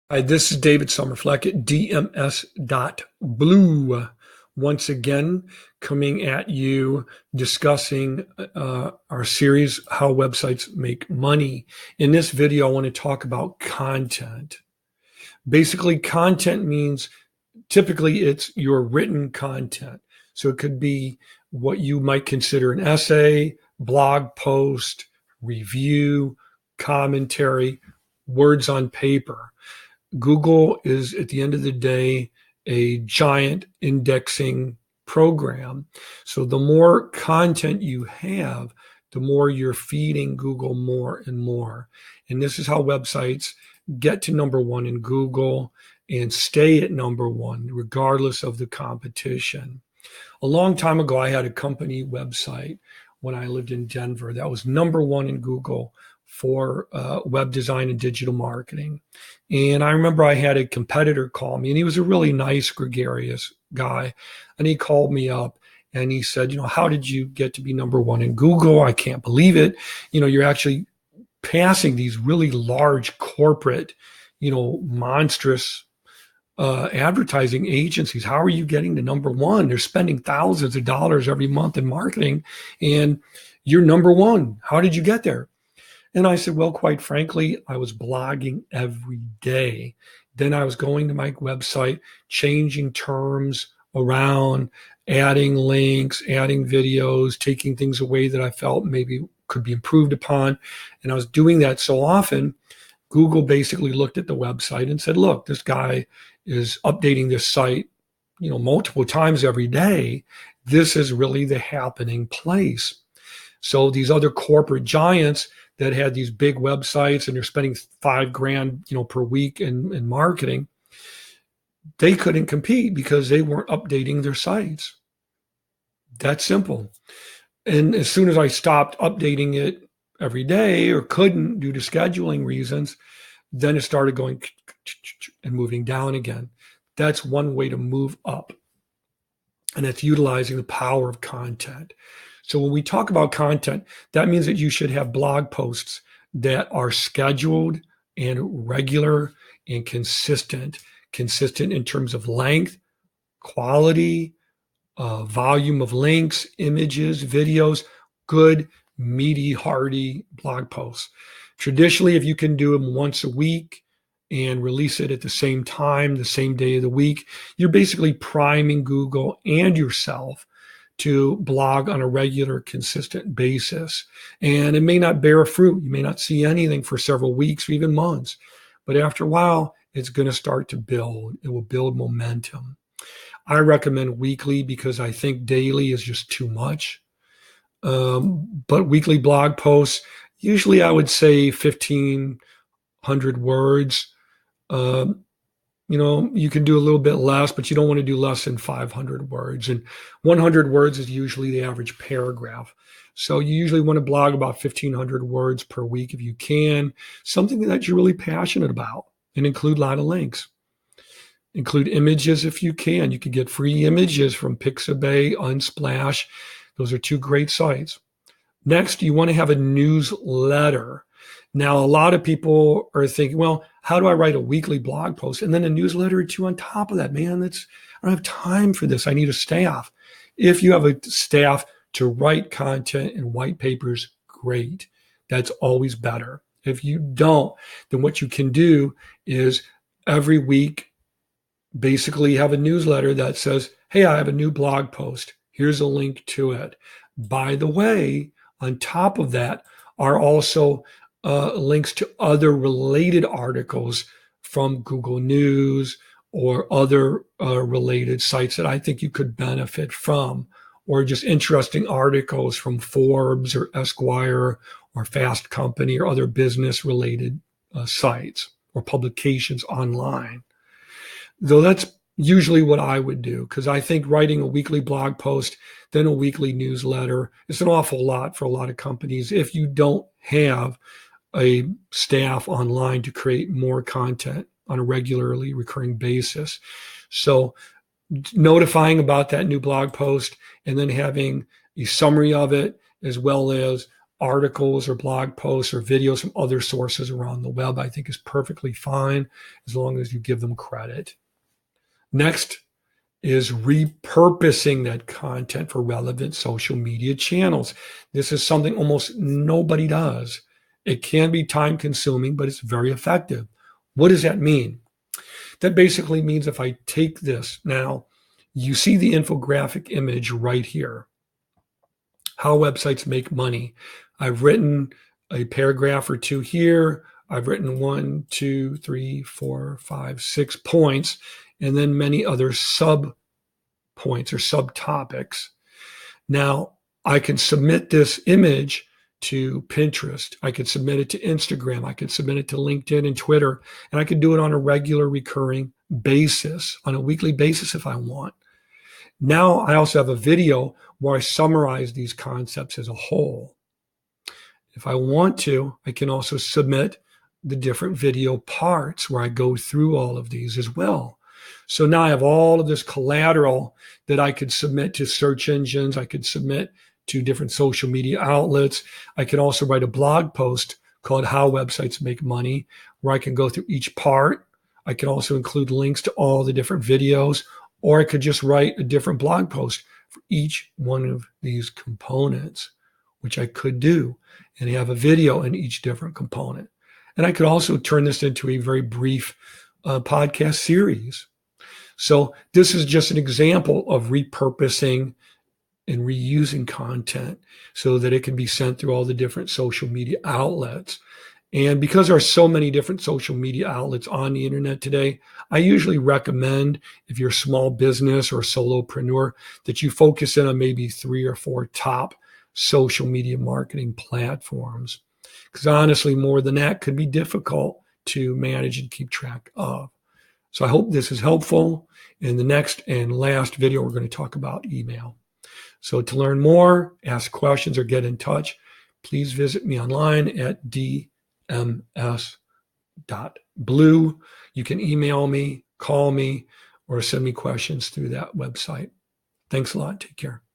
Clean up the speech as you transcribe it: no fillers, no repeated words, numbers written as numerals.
Hi, this is David Summerfleck at dms.blue. Once again, coming at you discussing our series, How Websites Make Money. In this video, I want to talk about content. Basically, content means typically it's your written content. So it could be what you might consider an essay, blog post, review, commentary, words on paper. Google is, at the end of the day, a giant indexing program. So the more content you have, the more you're feeding Google more and more. And this is how websites get to number one in Google and stay at number one, regardless of the competition. A long time ago, I had a company website when I lived in Denver that was number one in Google for web design and digital marketing. And I remember I had a competitor call me, and he was a really nice, gregarious guy. And he called me up and he said, how did you get to be number one in Google? I can't believe it. You're actually passing these really large corporate, monstrous advertising agencies. How are you getting to number one? They're spending thousands of dollars every month in marketing, and you're number one. How did you get there? And I said, well, quite frankly, I was blogging every day. Then I was going to my website, changing terms around, adding links, adding videos, taking things away that I felt maybe could be improved upon. And I was doing that so often, Google basically looked at the website and said, look, this guy is updating this site, multiple times every day. This is really the happening place. So these other corporate giants that had these big websites and they're spending $5,000, per week in marketing, they couldn't compete because they weren't updating their sites. That's simple. And as soon as I stopped updating it every day or couldn't due to scheduling reasons, then it started going and moving down again. That's one way to move up. And that's utilizing the power of content. So when we talk about content, that means that you should have blog posts that are scheduled and regular and consistent in terms of length, quality, volume of links, images, videos, good, meaty, hearty blog posts. Traditionally, if you can do them once a week and release it at the same time, the same day of the week, you're basically priming Google and yourself to blog on a regular, consistent basis. And it may not bear fruit. You may not see anything for several weeks or even months. But after a while, it's going to start to build. It will build momentum. I recommend weekly because I think daily is just too much. But weekly blog posts, usually I would say 1,500 words. You can do a little bit less, but you don't want to do less than 500 words. And 100 words is usually the average paragraph. So you usually want to blog about 1,500 words per week if you can, something that you're really passionate about, and include a lot of links. Include images if you can. You can get free images from Pixabay, Unsplash. Those are two great sites. Next, you want to have a newsletter. Now, a lot of people are thinking, well, how do I write a weekly blog post and then a newsletter or two on top of that? Man, I don't have time for this. I need a staff. If you have a staff to write content and white papers, great. That's always better. If you don't, then what you can do is every week basically have a newsletter that says, hey, I have a new blog post. Here's a link to it. By the way, on top of that are also links to other related articles from Google News or other related sites that I think you could benefit from, or just interesting articles from Forbes or Esquire or Fast Company or other business related sites or publications online. Though that's usually what I would do, because I think writing a weekly blog post, then a weekly newsletter, is an awful lot for a lot of companies if you don't have a staff online to create more content on a regularly recurring basis. So notifying about that new blog post and then having a summary of it, as well as articles or blog posts or videos from other sources around the web, I think is perfectly fine as long as you give them credit. Next is repurposing that content for relevant social media channels. This is something almost nobody does. It can be time consuming, but it's very effective. What does that mean? That basically means if I take this now, you see the infographic image right here, how websites make money. I've written a paragraph or two here. I've written 1, 2, 3, 4, 5, 6 points, and then many other sub points or subtopics. Now, I can submit this image to Pinterest. I could submit it to Instagram. I could submit it to LinkedIn and Twitter, and I could do it on a regular recurring basis, on a weekly basis if I want. Now, I also have a video where I summarize these concepts as a whole. If I want to, I can also submit the different video parts where I go through all of these as well. So now I have all of this collateral that I could submit to search engines. I could submit to different social media outlets. I could also write a blog post called How Websites Make Money, where I can go through each part. I can also include links to all the different videos, or I could just write a different blog post for each one of these components, which I could do, and have a video in each different component. And I could also turn this into a very brief podcast series. So this is just an example of repurposing and reusing content so that it can be sent through all the different social media outlets. And because there are so many different social media outlets on the internet today, I usually recommend, if you're a small business or a solopreneur, that you focus in on maybe 3 or 4 top social media marketing platforms. Because honestly, more than that could be difficult to manage and keep track of. So I hope this is helpful. In the next and last video, we're going to talk about email. So to learn more, ask questions, or get in touch, please visit me online at dms.blue. You can email me, call me, or send me questions through that website. Thanks a lot. Take care.